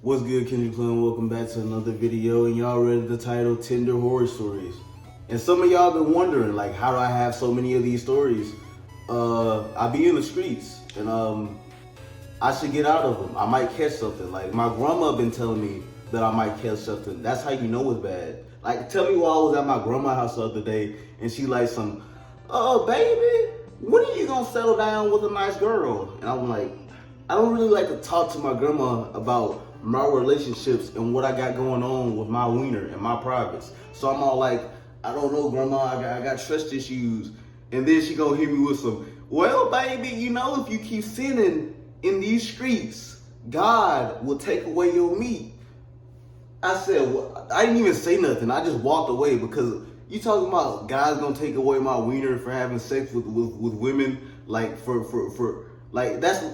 What's good, Kendrick Clinton? Welcome back to another video, and y'all read the title, Tinder Horror Stories. And some of y'all been wondering, like, how do I have so many of these stories? I be in the streets, and I should get out of them. I might catch something. Like, my grandma been telling me that I might catch something. That's how you know it's bad. Like, tell me while I was at my grandma's house the other day, and she like baby, when are you gonna settle down with a nice girl? And I'm like, I don't really like to talk to my grandma about my relationships and what I got going on with my wiener and my privates. So I'm all like, I don't know, grandma, I got trust issues. And then she gonna hit me with some, well, baby, you know, if you keep sinning in these streets, God will take away your meat. I said, well, I didn't even say nothing. I just walked away because you talking about God's gonna take away my wiener for having sex with women, like like that's.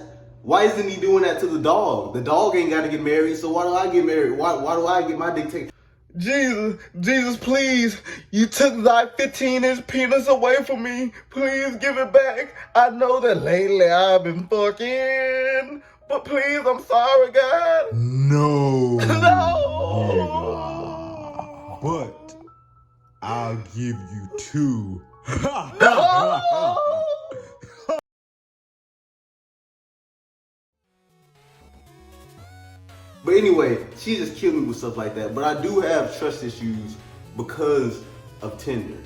Why isn't he doing that to the dog? The dog ain't got to get married, so why do I get married? Why do I get my dick taken? Jesus, please, you took thy 15-inch penis away from me. Please give it back. I know that lately I've been fucking, but please, I'm sorry, God. No. No. But I'll give you 2. No. But anyway, she just killed me with stuff like that. But I do have trust issues because of Tinder.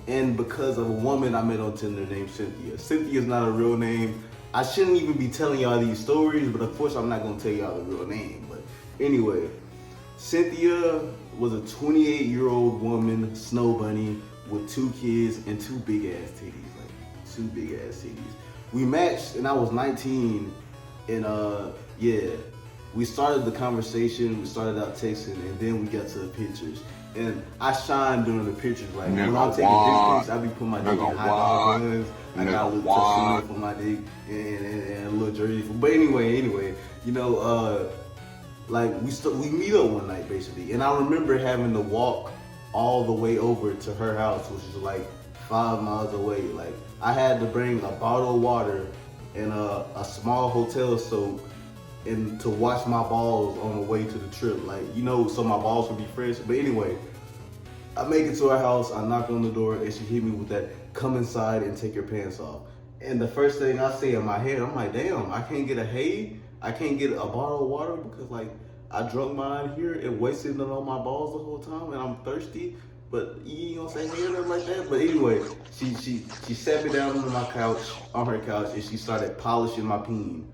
And because of a woman I met on Tinder named Cynthia. Cynthia's not a real name. I shouldn't even be telling y'all these stories, but of course I'm not gonna tell y'all the real name. But anyway, Cynthia was a 28-year-old woman, snow bunny, with 2 kids and 2 big ass titties. Like 2 big ass titties. We matched and I was 19 and yeah. We started the conversation, we started out texting, and then we got to the pictures. And I shine during the pictures. Like, when I'm taking dick pics, I be putting my dick in high dog buns. I got a little tuxedo for my dick and a little jersey. But anyway, you know, like, we meet up one night, basically. And I remember having to walk all the way over to her house, which is like 5 miles away. Like, I had to bring a bottle of water and a small hotel soap and to wash my balls on the way to the trip, like, you know, so my balls would be fresh. But anyway, I make it to her house, I knock on the door, and she hit me with that, come inside and take your pants off. And the first thing I say in my head, I'm like, damn, I can't get a I can't get a bottle of water because, like, I drunk mine here and wasted it on my balls the whole time, and I'm thirsty. But you don't say hey or nothing like that. But anyway, she sat me down on her couch, and she started polishing my peen.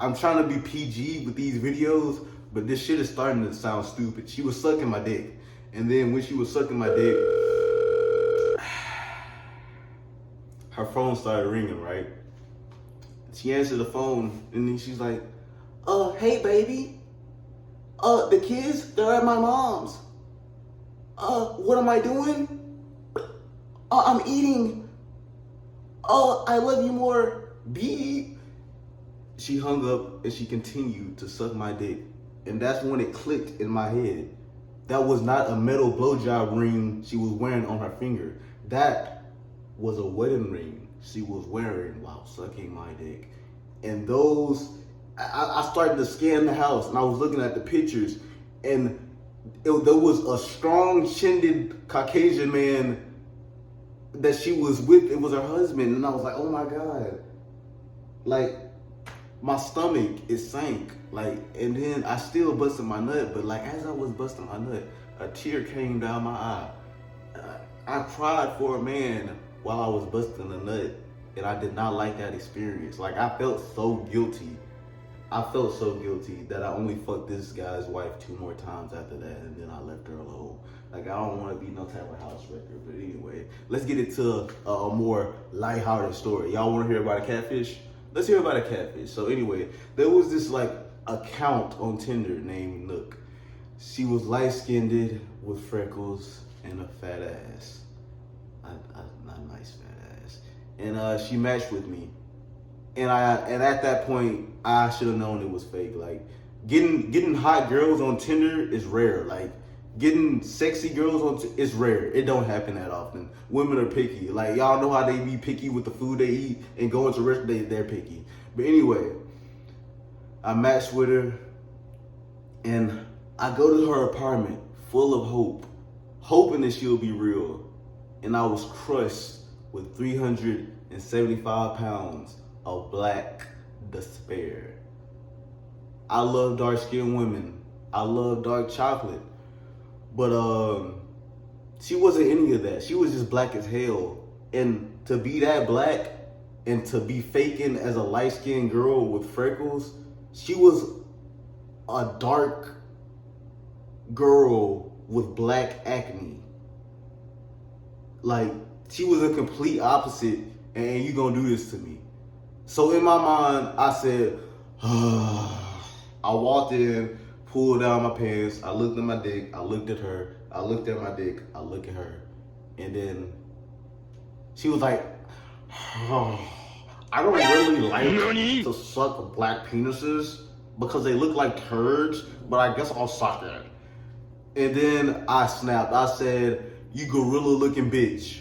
I'm trying to be PG with these videos, but this shit is starting to sound stupid. She was sucking my dick. And then when she was sucking my dick, her phone started ringing, right? She answered the phone, and then she's like, hey baby, the kids, they're at my mom's. What am I doing? I'm eating. I love you more, B. She hung up and she continued to suck my dick. And that's when it clicked in my head. That was not a metal blowjob ring she was wearing on her finger. That was a wedding ring she was wearing while sucking my dick. And I started to scan the house and I was looking at the pictures, and there was a strong-chinned Caucasian man that she was with. It was her husband. And I was like, oh my God. Like, my stomach is sank, like, and then I still busted my nut, but like as I was busting my nut, a tear came down my eye. I cried for a man while I was busting a nut, and I did not like that experience. Like, I felt so guilty. I felt so guilty that I only fucked this guy's wife 2 more times after that, and then I left her alone. Like, I don't want to be no type of house wrecker, but anyway, let's get into a more lighthearted story. Y'all want to hear about a catfish? Let's hear about a catfish. So anyway, there was this like account on Tinder named Nook. She was light-skinned with freckles and a fat ass. A nice fat ass. And she matched with me. And at that point, I should have known it was fake. Like, getting hot girls on Tinder is rare. Like, getting sexy girls it's rare. It don't happen that often. Women are picky. Like, y'all know how they be picky with the food they eat and going to restaurants, they're picky. But anyway, I matched with her, and I go to her apartment full of hope, hoping that she'll be real. And I was crushed with 375 pounds of black despair. I love dark-skinned women. I love dark chocolate. But she wasn't any of that. She was just black as hell. And to be that black and to be faking as a light-skinned girl with freckles, she was a dark girl with black acne. Like, she was a complete opposite, and you gonna do this to me. So in my mind, I said, I walked in, pulled down my pants, I looked at my dick, I looked at her, I looked at my dick, I looked at her. And then she was like, I don't really like to suck black penises because they look like turds, but I guess I'll suck it. And then I snapped. I said, you gorilla looking bitch.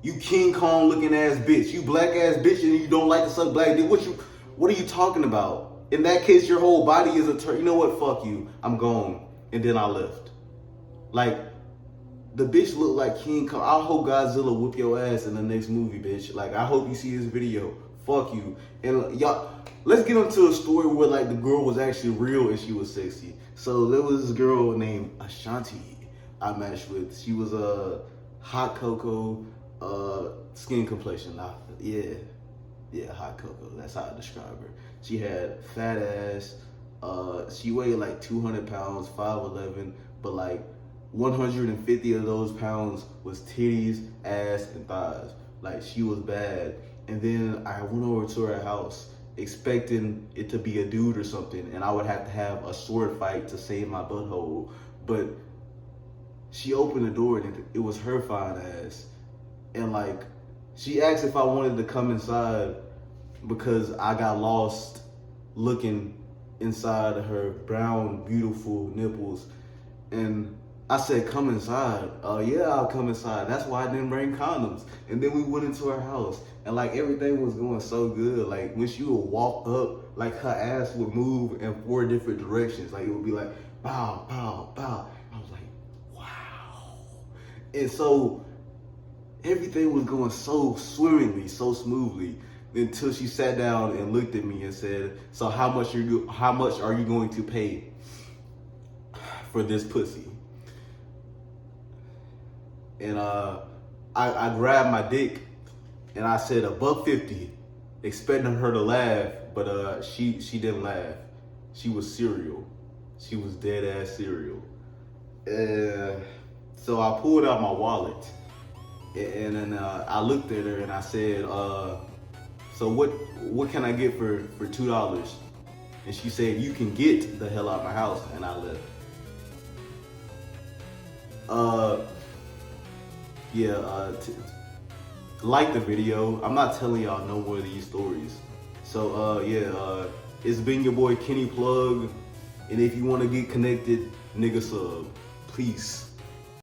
You King Kong looking ass bitch. You black ass bitch and you don't like to suck black dick. What are you talking about? In that case, your whole body is a turd. You know what? Fuck you. I'm gone. And then I left. Like, the bitch looked like King Kong. I hope Godzilla whoop your ass in the next movie, bitch. Like, I hope you see this video. Fuck you. And y'all, let's get into a story where like the girl was actually real and she was sexy. So there was this girl named Ashanti I matched with. She was a hot cocoa, skin complexion. Yeah, hot cocoa. That's how I describe her. She had fat ass. She weighed like 200 pounds, 5'11", but like 150 of those pounds was titties, ass, and thighs. Like, she was bad. And then I went over to her house expecting it to be a dude or something, and I would have to have a sword fight to save my butthole. But she opened the door and it was her fine ass. And like, she asked if I wanted to come inside because I got lost looking inside her brown, beautiful nipples. And I said, come inside. Yeah, I'll come inside. That's why I didn't bring condoms. And then we went into her house, and like everything was going so good. Like when she would walk up, like her ass would move in 4 different directions. Like it would be like, bow, bow, bow. I was like, wow. And so everything was going so swimmingly, so smoothly, until she sat down and looked at me and said, so how much are you going to pay for this pussy? And I grabbed my dick and I said $150, expecting her to laugh, but she didn't laugh. She was serial. She was dead ass serial. So I pulled out my wallet and then I looked at her and I said, so what can I get for $2? And she said, you can get the hell out of my house. And I left. Like the video. I'm not telling y'all no more of these stories. So it's been your boy Kenny Plug, and if you want to get connected, nigga sub. Peace.